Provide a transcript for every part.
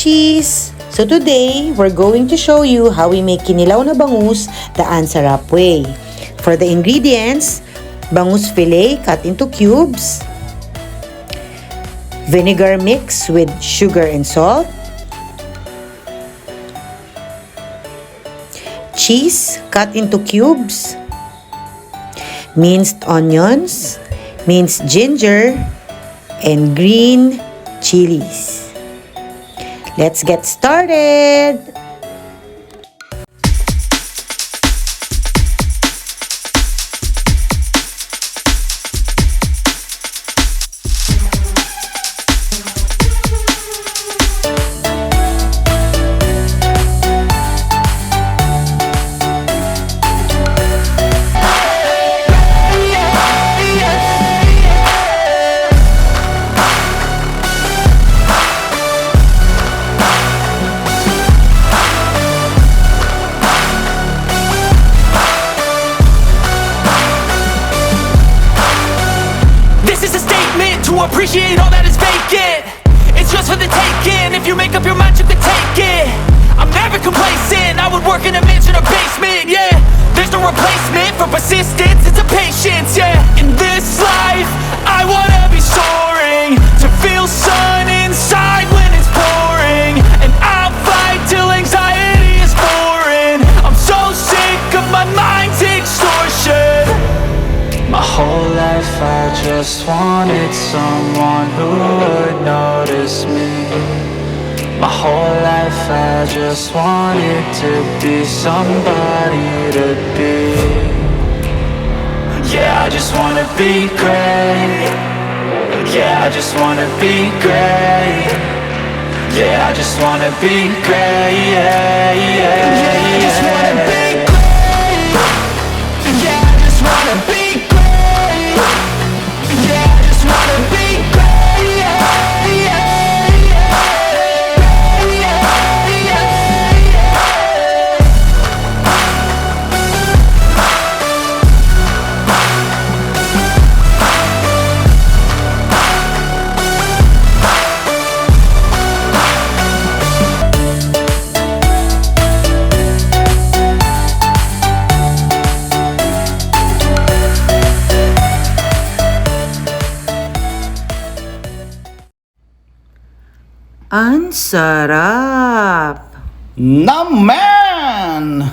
Mamshies! So today, we're going to show you how we make kinilaw na bangus the Sarap way. For the ingredients, bangus fillet cut into cubes, vinegar mix with sugar and salt, cheese cut into cubes, minced onions, minced ginger, and green chilies. Let's get started! Appreciate all that is vacant. It's just for the taking. If you make up your mind, you can take it. I'm never complacent. I would work in a mansion or basement, yeah. There's no replacement for persistence, it's a patience, yeah. In this life, I wanna be soaring, to feel sun inside when it's pouring. And I'll fight till anxiety is foreign. I'm so sick of my mind's extortion. My whole life I just wanted someone who would notice me. My whole life I just wanted to be somebody to be. Yeah, I just wanna be great. Yeah, I just wanna be great. Yeah, I just wanna be great. Yeah, yeah, yeah, I just wanna be great. Yeah, I just wanna be great. Ang sarap! Naman!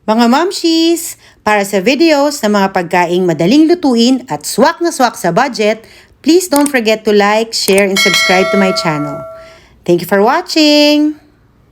Mga Mamshies, para sa videos na mga pagkaing madaling lutuin at swak na swak sa budget, please don't forget to like, share, and subscribe to my channel. Thank you for watching!